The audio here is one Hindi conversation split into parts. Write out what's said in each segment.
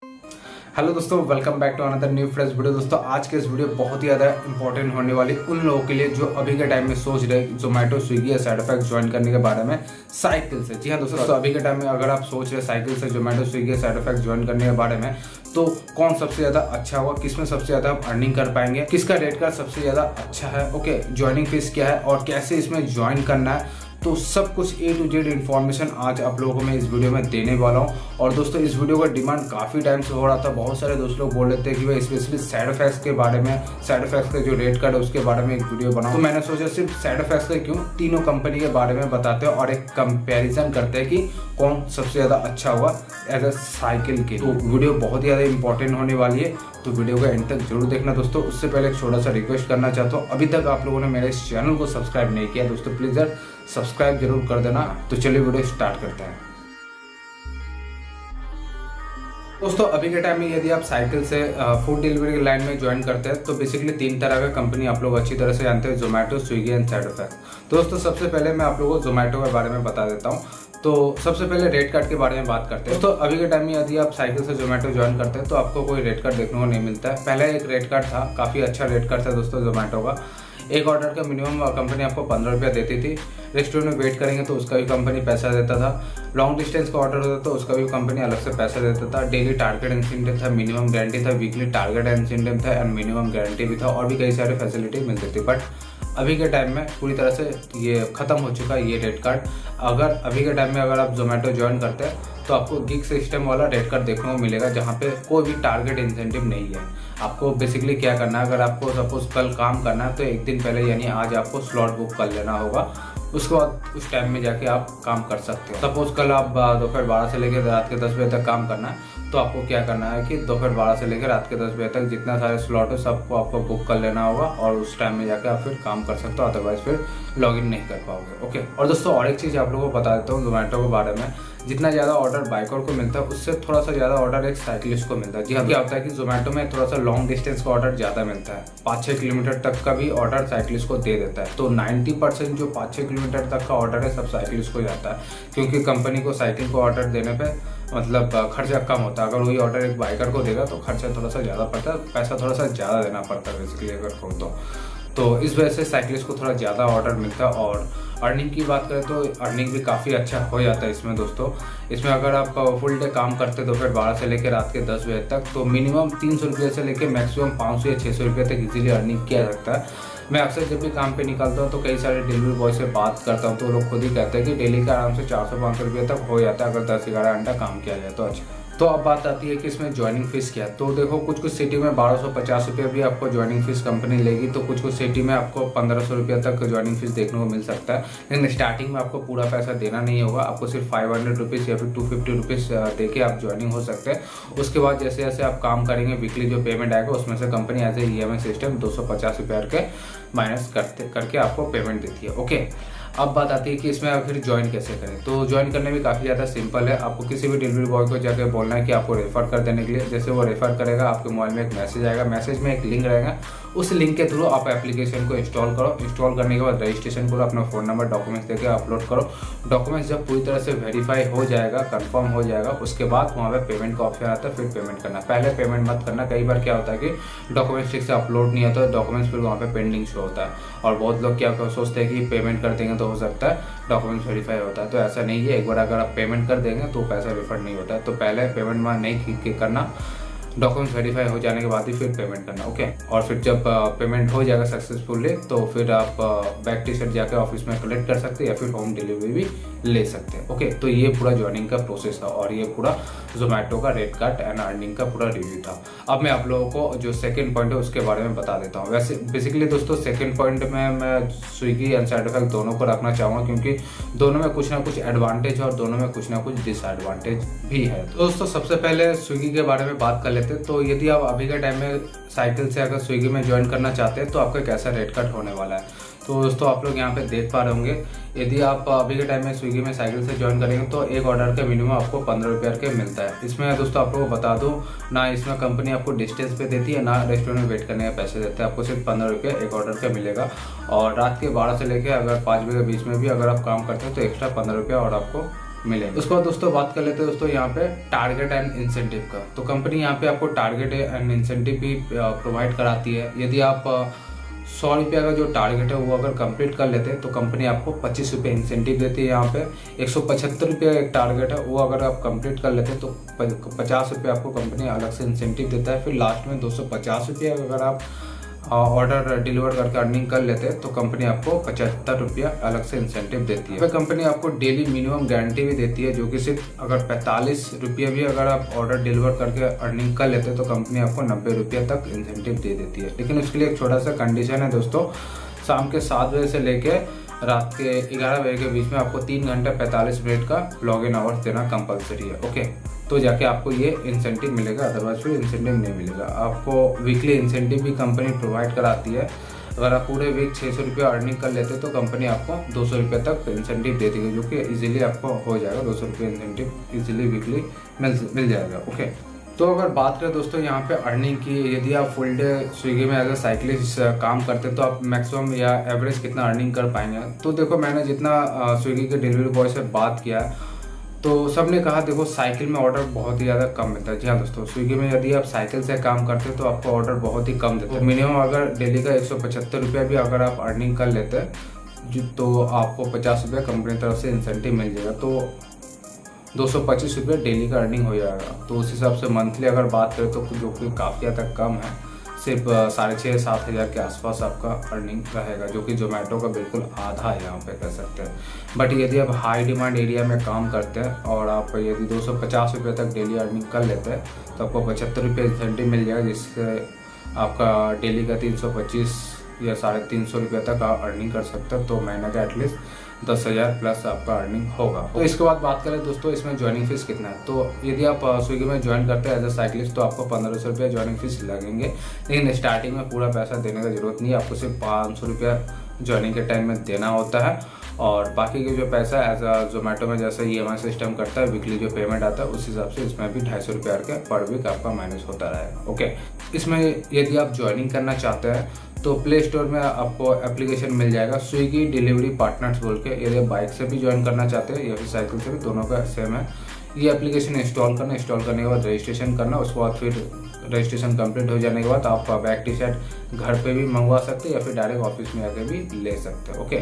हेलो दोस्तों, welcome back to another new fresh video. दोस्तों आज के इस वीडियो बहुत ही ज़्यादा इंपॉर्टेंट होने वाली उन लोगों के लिए जो अभी के टाइम में सोच रहे जोमेटो स्विगी या साइड इफेक्ट ज्वाइन करने के बारे में साइकिल से। जी हाँ दोस्तों, अभी के टाइम में अगर आप सोच रहे साइकिल से जोमेटो स्विगी या साइड इफेक्ट ज्वाइन करने के बारे में, तो कौन सबसे ज़्यादा अच्छा होगा, किसमें सबसे ज़्यादा आप अर्निंग कर पाएंगे, किसका रेट कार्ड सबसे ज़्यादा अच्छा है, ओके, ज्वाइनिंग फीस क्या है और कैसे इसमें ज्वाइन करना है, तो सब कुछ A to Z इन्फॉर्मेशन आज आप लोगों को मैं इस वीडियो में देने वाला हूँ। और दोस्तों इस वीडियो का डिमांड काफ़ी टाइम से हो रहा था। बहुत सारे दोस्त लोग बोल रहे थे कि भाई स्पेशली साइड इफेक्ट्स के बारे में, साइड इफेक्ट्स का जो रेट कार्ड है उसके बारे में एक वीडियो बनाऊँ। तो मैंने सोचा सिर्फ साइड इफेक्ट्स का क्यों, तीनों कंपनी के बारे में बताते हैं और एक कंपेरिजन करते हैं कि कौन सबसे ज़्यादा अच्छा हुआ एज अ साइकिल के। तो वीडियो बहुत ही ज़्यादा इंपॉर्टेंट होने वाली है, तो वीडियो का एंड तक जरूर देखना दोस्तों। उससे पहले एक छोटा सा रिक्वेस्ट करना चाहता हूँ, अभी तक आप लोगों ने मेरे इस चैनल को सब्सक्राइब नहीं किया दोस्तों, प्लीज़ यार सब्सक्राइब जरूर कर देना। तो चलिए वीडियो स्टार्ट करते हैं। दोस्तों अभी के टाइम में यदि आप साइकिल से फूड डिलीवरी की लाइन में ज्वाइन करते हैं तो बेसिकली 3 तरह का कंपनी आप लोग अच्छी तरह से जानते हैं, Zomato, Swiggy and side effect. दोस्तों सबसे पहले मैं आप लोगों को जोमेटो के बारे में बता देता हूँ। तो सबसे पहले रेट कार्ड के बारे में बात करते हैं। दोस्तों अभी के टाइम में यदि आप साइकिल से जोमेटो ज्वाइन करते हैं तो आपको कोई रेट कार्ड देखने को नहीं मिलता है। पहले एक रेट कार्ड था, काफ़ी अच्छा रेट कार्ड था दोस्तों जोमेटो का। एक ऑर्डर का मिनिमम कंपनी आपको 15 रुपया देती थी। रेस्टोरेंट में वेट करेंगे तो उसका भी कंपनी पैसा देता था। लॉन्ग डिस्टेंस का ऑर्डर होता तो उसका भी कंपनी अलग से पैसा देता था। डेली टारगेट इंसेंटिव था, मिनिमम गारंटी था, वीकली टारगेट इंसेंटिव था एंड मिनिमम गारंटी भी था, और भी कई सारे फैसिलिटी मिलती थी। बट अभी के टाइम में पूरी तरह से ये ख़त्म हो चुका है ये रेट कार्ड। अगर अभी के टाइम में अगर आप जोमेटो ज्वाइन करते हैं तो आपको गिग सिस्टम वाला रेट कार्ड देखने को मिलेगा, जहाँ पे कोई भी टारगेट इंसेंटिव नहीं है। आपको बेसिकली क्या करना है, अगर आपको सपोज कल काम करना है तो एक दिन पहले यानी आज आपको स्लॉट बुक कर लेना होगा। उसके बाद उस टाइम में जाके आप काम कर सकते हो। सपोज कल आप दोपहर 12 से लेकर रात के 10 बजे तक काम करना है तो आपको क्या करना है कि दोपहर 12 से लेकर रात के 10 बजे तक जितना सारे स्लॉट है सबको आपको बुक कर लेना होगा और उस टाइम में जाकर आप फिर काम कर सकते हो, अदरवाइज फिर लॉगिन नहीं कर पाओगे। ओके, और दोस्तों और एक चीज़ आप लोगों को बता देता हूँ जोमेटो के बारे में। जितना ज़्यादा ऑर्डर बाइकर को मिलता है उससे थोड़ा सा ज़्यादा ऑर्डर एक साइकिलिस्ट को मिलता है। जी हाँ, क्या होता है कि जोमेटो में थोड़ा सा लॉन्ग डिस्टेंस का ऑर्डर ज़्यादा मिलता है। 5-6 किलोमीटर तक का भी ऑर्डर साइकिलिस्ट को दे देता है। तो 90% जो 5-6 किलोमीटर तक का ऑर्डर है सब साइकिलिस्ट को जाता है, क्योंकि कंपनी को साइकिल को ऑर्डर देने पर मतलब खर्चा कम होता है। अगर वही ऑर्डर एक बाइकर को देगा तो खर्चा थोड़ा सा ज़्यादा पड़ता है, पैसा थोड़ा सा ज़्यादा देना पड़ता है बेसिकली अगर कहूँ तो इस वजह से साइकिलिस्ट को थोड़ा ज़्यादा ऑर्डर मिलता है। और अर्निंग की बात करें तो अर्निंग भी काफ़ी अच्छा हो जाता है इसमें दोस्तों। इसमें अगर आप फुल डे काम करते हैं दोपहर 12 से लेकर रात के 10 बजे तक तो मिनिमम 300 रुपये से लेकर मैक्सिमम 500 या 600 रुपये तक इजीली अर्निंग किया जा सकता है। मैं अक्सर जब भी काम पे निकलता हूँ तो कई सारे डिलीवरी बॉय से बात करता हूँ तो लोग खुद ही कहते हैं कि डेली का आराम से 400-500 रुपये तक हो जाता है अगर 10-11 घंटा काम किया जाए तो। अच्छा, तो अब बात आती है कि इसमें ज्वाइनिंग फीस क्या है। तो देखो कुछ सिटी में 1250 रुपये भी आपको ज्वाइनिंग फीस कंपनी लेगी, तो कुछ सिटी में आपको 1500 रुपये तक ज्वाइनिंग फीस देखने को मिल सकता है। लेकिन स्टार्टिंग में आपको पूरा पैसा देना नहीं होगा, आपको सिर्फ 500 रुपीज़ या फिर 250 रुपीज़ दे के आप ज्वाइनिंग हो सकते हैं। उसके बाद जैसे जैसे आप काम करेंगे वीकली जो पेमेंट आएगा उसमें से company as a EMI system 250 रुपये के माइनस करके आपको पेमेंट देती है। ओके, अब बात आती है कि इसमें आखिर ज्वाइन कैसे करें। तो ज्वाइन करने में काफ़ी ज़्यादा सिंपल है। आपको किसी भी डिलीवरी बॉय को जाकर बोलना है कि आपको रेफर कर देने के लिए। जैसे वो रेफर करेगा आपके मोबाइल में एक मैसेज आएगा, मैसेज में एक लिंक रहेगा, उस लिंक के थ्रू आप एप्लीकेशन को इंस्टॉल करो। इंस्टॉल करने के बाद रजिस्ट्रेशन करो, अपना फ़ोन नंबर डॉक्यूमेंट्स देकर अपलोड करो। डॉक्यूमेंट्स जब पूरी तरह से वेरीफाई हो जाएगा, कंफर्म हो जाएगा, उसके बाद वहाँ पे पेमेंट का ऑप्शन आता है, फिर पेमेंट करना। पहले पेमेंट मत करना, कई बार क्या होता है कि डॉक्यूमेंट्स ठीक से अपलोड नहीं होता, डॉक्यूमेंट्स फिर वहाँ पे पेंडिंग शो होता है और बहुत लोग क्या सोचते हैं कि पेमेंट कर देंगे तो हो सकता है डॉक्यूमेंट्स वेरीफाई होता है। तो ऐसा नहीं है, एक बार अगर आप पेमेंट कर देंगे तो पैसा रिफंड नहीं होता है। तो पहले पेमेंट वहाँ नहीं करना, डॉक्यूमेंट्स वेरीफाई हो जाने के बाद ही फिर पेमेंट करना। ओके, और फिर जब पेमेंट हो जाएगा सक्सेसफुली तो फिर आप बैक टी-शर्ट जाकर ऑफिस में कलेक्ट कर सकते हैं या फिर होम डिलीवरी भी ले सकते हैं। ओके, तो ये पूरा ज्वाइनिंग का प्रोसेस था और ये पूरा जोमेटो का रेट कार्ड एंड अर्निंग का पूरा रिव्यू था। अब मैं आप लोगों को जो सेकंड पॉइंट है उसके बारे में बता देता हूँ। वैसे बेसिकली दोस्तों सेकंड पॉइंट में मैं स्विगी एंड साइड इफेक्ट दोनों को रखना चाहूँगा, क्योंकि दोनों में कुछ ना कुछ एडवांटेज है और दोनों में कुछ ना कुछ डिसएडवांटेज भी है। तो दोस्तों सबसे पहले स्विगी के बारे में बात कर लेते हैं। तो यदि आप अभी के टाइम में साइकिल से अगर स्विगी में ज्वाइन करना चाहते हैं तो आपका कैसा रेट कट होने वाला है। तो दोस्तों आप लोग यहाँ पे देख पा रहे होंगे, यदि आप अभी के टाइम में स्विगी में साइकिल से ज्वाइन करेंगे तो एक ऑर्डर का मिनिमम आपको 15 रुपये के मिलता है। इसमें दोस्तों आप लोगों को बता दूं, ना इसमें कंपनी आपको डिस्टेंस पे देती है, ना रेस्टोरेंट में वेट करने के पैसे देते हैं। आपको सिर्फ 15 रुपये एक ऑर्डर का मिलेगा और रात के 12 से लेकर अगर 5 बजे के बीच में भी अगर आप काम करते हैं तो एक्स्ट्रा 15 रुपये और आपको मिलेंगे। उसके बाद दोस्तों बात कर लेते हैं दोस्तों यहाँ पे टारगेट एंड इंसेंटिव का। तो कंपनी यहाँ पे आपको टारगेट एंड इंसेंटिव भी प्रोवाइड कराती है। यदि आप 100 रुपये का जो टारगेट है वो अगर कंप्लीट कर लेते हैं तो कंपनी आपको 25 रुपये इंसेंटिव देती है। यहाँ पे 175 रुपये एक टारगेट है, वो अगर आप कंप्लीट कर लेते हैं तो 50 रुपये आपको कंपनी अलग से इंसेंटिव देता है। फिर लास्ट में 250 रुपये अगर आप ऑर्डर डिलीवर करके अर्निंग कर लेते हैं तो कंपनी आपको 75 रुपया अलग से इंसेंटिव देती है। फिर कंपनी आपको डेली मिनिमम गारंटी भी देती है, जो कि सिर्फ अगर 45 रुपये भी अगर आप ऑर्डर डिलीवर करके अर्निंग कर लेते हैं तो कंपनी आपको 90 रुपये तक इंसेंटिव दे देती है। लेकिन उसके लिए एक छोटा सा कंडीशन है दोस्तों, शाम के 7 बजे से लेके रात के 11 बजे के बीच में आपको 3 घंटे 45 मिनट का लॉग इन आवर्स देना कंपलसरी है। ओके, तो जाके आपको ये इंसेंटिव मिलेगा, अदरवाइज फिर इंसेंटिव नहीं मिलेगा। आपको वीकली इंसेंटिव भी कंपनी प्रोवाइड कराती है। अगर आप पूरे वीक 600 रुपये अर्निंग कर लेते तो कंपनी आपको 200 रुपये तक इंसेंटिव दे देगी, जो कि इजीली आपको हो जाएगा। 200 रुपये इंसेंटिव इजीली वीकली मिल जाएगा। ओके, तो अगर बात करें दोस्तों यहाँ पे अर्निंग की, यदि आप फुल डे स्विगी में एज अ साइकिलिस्ट काम करते हैं तो आप मैक्सिमम या एवरेज कितना अर्निंग कर पाएंगे। तो देखो, मैंने जितना स्विगी के डिलीवरी बॉय से बात किया तो सब ने कहा देखो साइकिल में ऑर्डर बहुत ही ज़्यादा कम मिलता है। जी हाँ दोस्तों, स्विगी में यदि आप साइकिल से काम करते हैं तो आपको ऑर्डर बहुत ही कम देते हैं। मिनिमम अगर डेली का 175 रुपया भी अगर आप अर्निंग कर लेते हैं तो आपको 50 रुपये कंपनी तरफ से इंसेंटिव मिल जाएगा। तो 225 रुपये डेली का अर्निंग हो जाएगा। तो उस हिसाब से मंथली अगर बात करें तो जो कि काफ़ी हद तक कम है, सिर्फ 6,500-7 हज़ार के आसपास आपका अर्निंग रहेगा, जो कि जोमेटो का बिल्कुल आधा है यहाँ पे कह सकते हैं। बट यदि आप हाई डिमांड एरिया में काम करते हैं और आप यदि 250 रुपये तक डेली अर्निंग कर लेते हैं तो आपको 75 रुपये इंसेंटिव मिल जाएगा, जिससे आपका डेली का 325 या 350 रुपये तक आप अर्निंग कर सकते हैं। तो महीने का एटलीस्ट 10,000 प्लस आपका अर्निंग होगा। तो इसके बाद बात करें दोस्तों इसमें ज्वाइनिंग फीस कितना है। तो यदि आप स्विगी में ज्वाइन करते हैं एज अ साइकिलिस्ट तो आपको 1500 रुपये ज्वाइनिंग फीस लगेंगे, लेकिन स्टार्टिंग में पूरा पैसा देने का जरूरत नहीं है। आपको सिर्फ 500 रुपया ज्वाइनिंग के टाइम में देना होता है, और बाकी के जो पैसा एज अ जोमेटो में जैसे EMI सिस्टम करता है, वीकली जो पेमेंट आता है उस हिसाब से इसमें भी 250 रुपया के पर वीक आपका माइनस होता रहेगा। ओके, इसमें यदि आप ज्वाइनिंग करना चाहते हैं तो प्ले स्टोर में आपको एप्लीकेशन मिल जाएगा स्विगी डिलीवरी पार्टनर्स बोल के। यदि आप बाइक से भी ज्वाइन करना चाहते हैं या फिर साइकिल से भी, दोनों का सेम है। ये एप्लीकेशन इंस्टॉल करने के बाद रजिस्ट्रेशन करना, उसके बाद फिर रजिस्ट्रेशन कंप्लीट हो जाने के बाद आप बैग टी-शर्ट घर पे भी मंगवा सकते हैं या फिर डायरेक्ट ऑफिस में आके भी ले सकते हैं। ओके,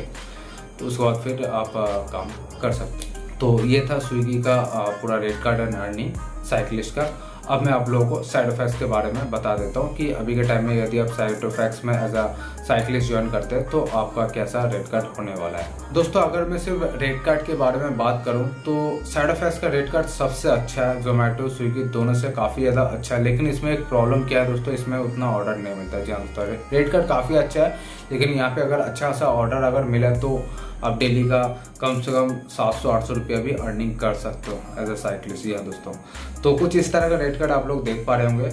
तो उसके बाद फिर आप काम कर सकते हैं। तो ये था स्विगी का पूरा rate card and earning cyclist का। अब मैं आप लोगों को साइड इफेक्ट्स के बारे में बता देता हूँ कि अभी के टाइम में यदि आप साइड इफेक्ट्स में एज अ साइकिलिस्ट ज्वाइन करते हैं तो आपका कैसा रेट कार्ड होने वाला है। दोस्तों, अगर मैं सिर्फ रेट कार्ड के बारे में बात करूँ तो साइड इफेक्ट्स का रेट कार्ड सबसे अच्छा है। जोमेटो स्विगी दोनों से काफ़ी ज़्यादा अच्छा है, लेकिन इसमें एक प्रॉब्लम क्या है दोस्तों, इसमें उतना ऑर्डर नहीं मिलता। जी दोस्तों, रेट कार्ड काफ़ी अच्छा है, लेकिन यहाँ पे अगर अच्छा सा ऑर्डर अगर मिला तो आप डेली का कम से कम 700-800 रुपया भी अर्निंग कर सकते हो एज अ साइकिलिस्ट। या दोस्तों, तो कुछ इस तरह का रेट कार्ड आप लोग देख पा रहे होंगे।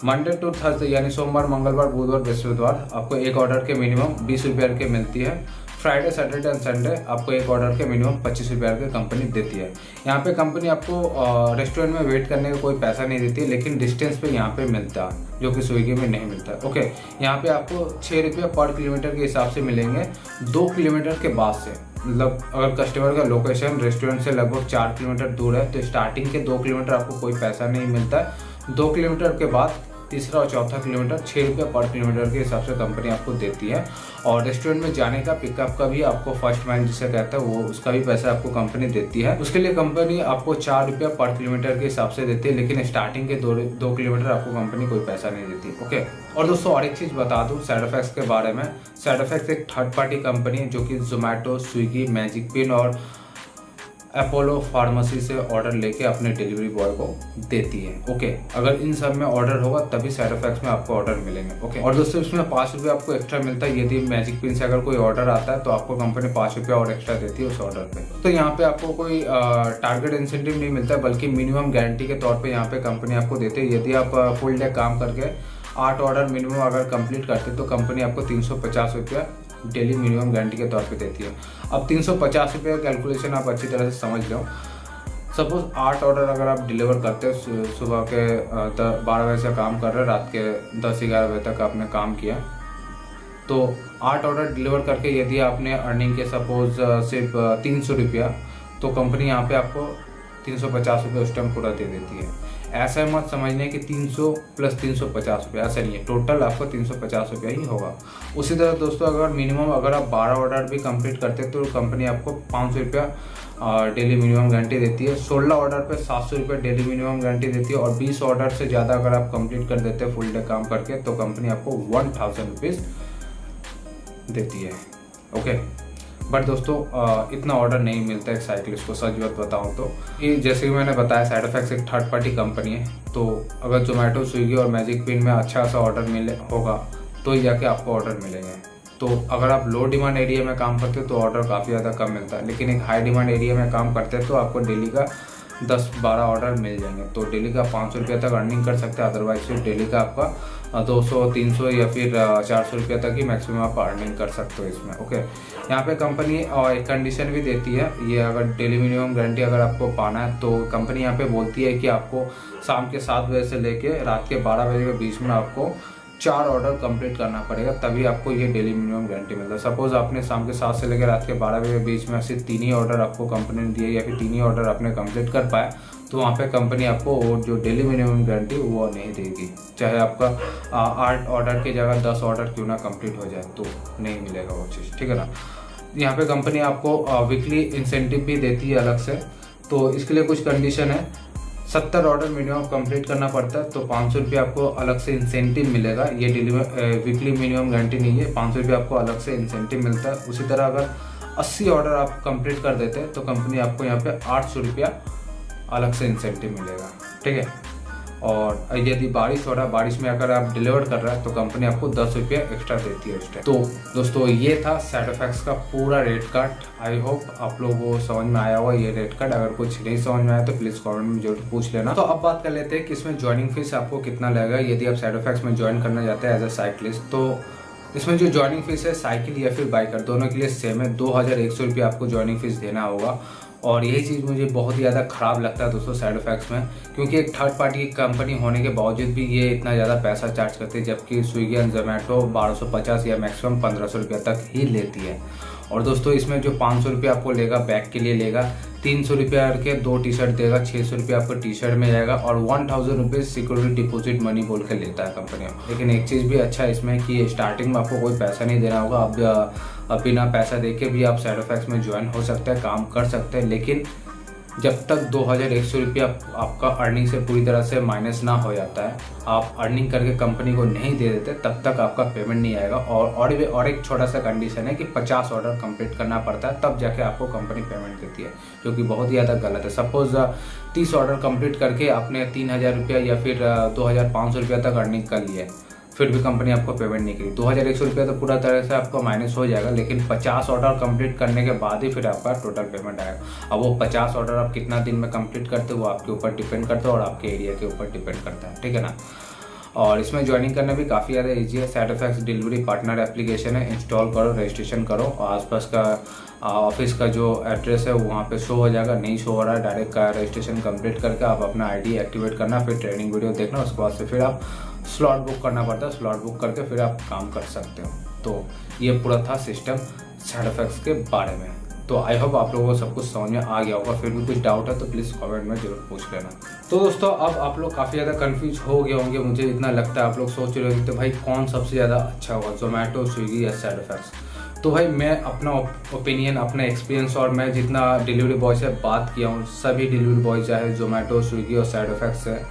मंडे टू थर्सडे यानी सोमवार, मंगलवार, बुधवार, बृहस्पतिवार आपको एक ऑर्डर के मिनिमम 20 रुपये के मिलती है। फ्राइडे, सैटरडे एंड संडे आपको एक ऑर्डर के मिनिमम 25 रुपये के कंपनी देती है। यहाँ पे कंपनी आपको रेस्टोरेंट में वेट करने का कोई पैसा नहीं देती, लेकिन डिस्टेंस पे यहाँ पे मिलता है, जो कि स्विगी में नहीं मिलता है। ओके, यहाँ पे आपको 6 रुपये पर किलोमीटर के हिसाब से मिलेंगे 2 किलोमीटर के बाद से। मतलब अगर कस्टमर का लोकेशन रेस्टोरेंट से लगभग 4 किलोमीटर दूर है तो स्टार्टिंग के 2 किलोमीटर आपको कोई पैसा नहीं मिलता है। 2 किलोमीटर के बाद तीसरा और चौथा किलोमीटर 6 रुपये पर किलोमीटर के हिसाब से कंपनी आपको देती है। और रेस्टोरेंट में जाने का, पिकअप का भी आपको फर्स्ट माइल जिसे कहते हैं वो, उसका भी पैसा आपको कंपनी देती है। उसके लिए कंपनी आपको 4 रुपये पर किलोमीटर के हिसाब से देती है, लेकिन स्टार्टिंग के 2 किलोमीटर आपको कंपनी कोई पैसा नहीं देती। ओके, और दोस्तों और एक चीज़ बता दूँ साइड इफेक्ट्स के बारे में। साइड इफेक्ट्स एक थर्ड पार्टी कंपनी है जो कि जोमेटो, स्विगी, मैजिक पिन और अपोलो फार्मेसी से ऑर्डर लेके अपने डिलीवरी बॉय को देती है। ओके, अगर इन सब में ऑर्डर होगा तभी साइड इफेक्ट्स में आपको ऑर्डर मिलेंगे। ओके, और दोस्तों इसमें 5 रुपये आपको एक्स्ट्रा मिलता है। यदि मैजिक पिन से अगर कोई ऑर्डर आता है तो आपको कंपनी 5 रुपये और एक्स्ट्रा देती है उस ऑर्डर पे। तो यहाँ पे आपको कोई टारगेट इंसेंटिव नहीं मिलता है, बल्कि मिनिमम गारंटी के तौर पर यहाँ पे कंपनी आपको देती है। यदि आप फुल डे काम करके 8 ऑर्डर मिनिमम अगर कंप्लीट करते तो कंपनी आपको 350 रुपया डेली मिनिमम गारंटी के तौर पे देती है। अब 350 रुपये का कैलकुलेशन आप अच्छी तरह से समझ लो। सपोज 8 ऑर्डर अगर आप डिलीवर करते हो, सुबह के 12 बजे से काम कर रहे हैं, रात के 10-11 बजे तक आपने काम किया, तो 8 ऑर्डर डिलीवर करके यदि आपने अर्निंग के सपोज सिर्फ 300 रुपया तो कंपनी यहाँ पे आपको 350 रुपये उस टाइम पूरा दे देती है। ऐसा मत समझने कि 300 प्लस 350 रुपये, ऐसा नहीं है, टोटल आपको 350 रुपया ही होगा। उसी तरह दोस्तों अगर मिनिमम अगर आप 12 ऑर्डर भी कंप्लीट करते हैं तो कंपनी आपको 500 रुपया डेली मिनिमम गारंटी देती है। 16 ऑर्डर पे 700 रुपये डेली मिनिमम गारंटी देती है और 20 ऑर्डर से ज़्यादा अगर आप कंप्लीट कर देते हैं फुल डे काम करके तो कंपनी आपको 1000 रुपीज़ देती है। ओके, बट दोस्तों इतना ऑर्डर नहीं मिलता एक साइकिलिस्ट को, सच बात बताऊँ तो। ये जैसे कि मैंने बताया साइडफैक्स एक थर्ड पार्टी कंपनी है, तो अगर जोमेटो, स्विगी और मैजिक पिन में अच्छा सा ऑर्डर मिले होगा तो ही जाके आपको ऑर्डर मिलेंगे। तो अगर आप लो डिमांड एरिया में काम करते हो तो ऑर्डर काफ़ी ज़्यादा कम मिलता है, लेकिन एक हाई डिमांड एरिया में काम करते हैं तो आपको डेली का 10-12 ऑर्डर मिल जाएंगे। तो डेली का 500 रुपये तक अर्निंग कर सकते हैं, अदरवाइज फिर डेली का आपका 200-300 या फिर 400 रुपये तक ही मैक्सिमम आप अर्निंग कर सकते हो इसमें। ओके, यहाँ पे कंपनी एक कंडीशन भी देती है, ये अगर डेली मिनिमम गारंटी अगर आपको पाना है तो कंपनी यहाँ पे बोलती है कि आपको शाम के 7 बजे से लेके रात के 12 बजे के बीच में आपको 4 ऑर्डर कंप्लीट करना पड़ेगा, तभी आपको ये डेली मिनिमम गारंटी मिलता है। सपोज आपने शाम के 7 से लेकर रात के 12 बजे के बीच में सिर्फ 3 ही ऑर्डर आपको कंपनी ने दिए या फिर 3 ही ऑर्डर आपने कंप्लीट कर पाया तो वहाँ पे कंपनी आपको वो जो डेली मिनिमम गारंटी वो नहीं देगी, चाहे आपका 8 ऑर्डर की जगह 10 ऑर्डर क्यों ना कंप्लीट हो जाए तो नहीं मिलेगा वो चीज़, ठीक है ना। यहाँ पे कंपनी आपको वीकली इंसेंटिव भी देती है अलग से, तो इसके लिए कुछ कंडीशन है। 70 ऑर्डर मिनिमम कंप्लीट करना पड़ता है तो 500 रुपये आपको अलग से इंसेंटिव मिलेगा। ये वीकली मिनिमम गारंटी नहीं है, 500 रुपये आपको अलग से इंसेंटिव मिलता है। उसी तरह अगर 80 ऑर्डर आप कंप्लीट कर देते हैं तो कंपनी आपको यहाँ पे 800 रुपया अलग से इंसेंटिव मिलेगा, ठीक है। और यदि बारिश हो रहा है, बारिश में अगर आप डिलीवर कर रहे हैं तो कंपनी आपको 10 रुपये एक्स्ट्रा देती है उस टाइम। तो दोस्तों ये था साइडफैक्स का पूरा रेट कार्ड। आई होप आप लोगों को समझ में आया होगा ये रेट कार्ड। अगर कुछ नहीं समझ में आया तो प्लीज़ कमेंट में जरूर पूछ लेना। तो अब बात कर लेते हैं कि इसमें ज्वाइनिंग फीस आपको कितना लगेगा यदि आप साइडफैक्स में ज्वाइन करना चाहते हैं एज अ साइकिलिस्ट। तो इसमें जो ज्वाइनिंग फीस है साइकिल या फिर बाइकर दोनों के लिए सेम है, 2100 रुपये आपको ज्वाइनिंग फीस देना होगा। और यही चीज़ मुझे बहुत ही ज़्यादा ख़राब लगता है दोस्तों साइडफैक्स में, क्योंकि एक थर्ड पार्टी कंपनी होने के बावजूद भी ये इतना ज़्यादा पैसा चार्ज करती है, जबकि स्विगी एंड जोमेटो 1250 या मैक्सिमम 1500 रुपये तक ही लेती है। और दोस्तों इसमें जो 500 रुपये आपको लेगा बैग के लिए लेगा, 300 रुपये के 2 टी शर्ट देगा, 600 रुपये आपको टी शर्ट में जाएगा और 1000 रुपये सिक्योरिटी डिपॉजिट मनी बोल के लेता है कंपनी। लेकिन एक चीज़ भी अच्छा है इसमें कि स्टार्टिंग में आपको कोई पैसा नहीं देना होगा। अब बिना पैसा दे के भी आप साइडफैक्स में ज्वाइन हो सकते हैं, काम कर सकते हैं, लेकिन जब तक 2100 रुपया आपका अर्निंग से पूरी तरह से माइनस ना हो जाता है, आप अर्निंग करके कंपनी को नहीं दे देते, तब तक आपका पेमेंट नहीं आएगा। और एक छोटा सा कंडीशन है कि 50 ऑर्डर कंप्लीट करना पड़ता है, तब जाके आपको कंपनी पेमेंट देती है, जो कि बहुत ही ज़्यादा गलत है। सपोज 30 ऑर्डर कंप्लीट करके आपने 3000 रुपया या फिर 2500 रुपया तक अर्निंग कर लिया, फिर भी कंपनी आपको पेमेंट नहीं करी, 2100 रुपया तो पूरा तरह से आपका माइनस हो जाएगा। लेकिन 50 ऑर्डर कंप्लीट करने के बाद ही फिर आपका टोटल पेमेंट आएगा। अब वो 50 ऑर्डर आप कितना दिन में कंप्लीट करते हो वो आपके ऊपर डिपेंड करता है और आपके एरिया के ऊपर डिपेंड करता है, ठीक है ना। और इसमें ज्वाइनिंग करना भी काफ़ी ज़्यादा ईजी है। साइडफैक्स डिलीवरी पार्टनर एप्लीकेशन है, इंस्टॉल करो, रजिस्ट्रेशन करो और आसपास का ऑफिस का जो एड्रेस है वहाँ पे शो हो जाएगा। नहीं शो हो रहा है, डायरेक्ट का रजिस्ट्रेशन कंप्लीट करके आप अपना आईडी एक्टिवेट करना, फिर ट्रेनिंग वीडियो देखना, उसके बाद से फिर आप स्लॉट बुक करना पड़ता है, स्लॉट बुक करके फिर आप काम कर सकते हो। तो ये पूरा था सिस्टम साइडफैक्स के बारे में। तो आई होप आप लोगों को सब कुछ समझ में आ गया होगा। फिर भी कुछ डाउट है तो प्लीज़ कमेंट में जरूर पूछ लेना। तो दोस्तों अब आप लोग काफ़ी ज़्यादा कंफ्यूज हो गए होंगे, मुझे इतना लगता है आप लोग सोच रहे होंगे तो भाई कौन सबसे ज़्यादा अच्छा होगा, जोमेटो, स्विगी या साइडफैक्स। तो भाई मैं अपना ओपिनियन, अपना एक्सपीरियंस और मैं जितना डिलीवरी बॉय से बात किया हूँ, सभी डिलीवरी बॉय चाहे जोमेटो, स्विगी और साइडफैक्स है,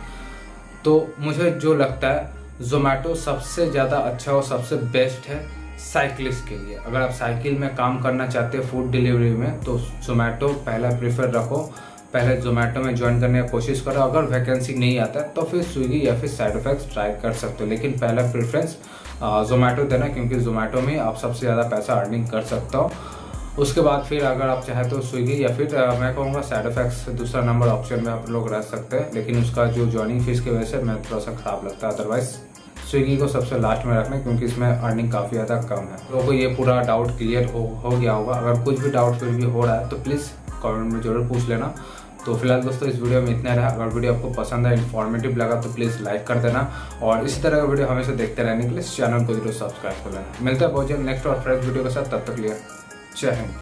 तो मुझे जो लगता है जोमेटो सबसे ज़्यादा अच्छा और सबसे बेस्ट है साइकिलिस्ट के लिए। अगर आप साइकिल में काम करना चाहते हैं फूड डिलीवरी में तो जोमेटो पहला प्रीफर रखो, पहले जोमेटो में ज्वाइन करने की कोशिश करो। अगर वैकेंसी नहीं आता तो फिर स्विगी या फिर साइडफैक्स ट्राई कर सकते हो, लेकिन पहला प्रेफरेंस जोमेटो देना, क्योंकि जोमेटो में आप सबसे ज़्यादा पैसा अर्निंग कर सकते हो। उसके बाद फिर अगर आप चाहे तो स्विगी या फिर मैं कहूँगा साइडफैक्स दूसरा नंबर ऑप्शन में आप लोग रह सकते हैं, लेकिन उसका जो ज्वाइनिंग फीस की वजह से मैं थोड़ा सा ख़राब लगता है। अदरवाइज स्विगी को सबसे लास्ट में रखना, क्योंकि इसमें अर्निंग काफ़ी ज़्यादा कम है। लोगों को ये पूरा डाउट क्लियर हो गया होगा। अगर कुछ भी डाउट फिर भी हो रहा है तो प्लीज़ कमेंट में जरूर पूछ लेना। तो फिलहाल दोस्तों इस वीडियो में इतना रहा। अगर वीडियो आपको पसंद है, इन्फॉर्मेटिव लगा तो प्लीज़ लाइक कर देना और इसी तरह का वीडियो हमेशा देखते रहने के लिए चैनल को जरूर सब्सक्राइब कर लेना। मिलता है बहुत जल्द नेक्स्ट और फ्रेश वीडियो के साथ, तब तक लिए जय हिंद।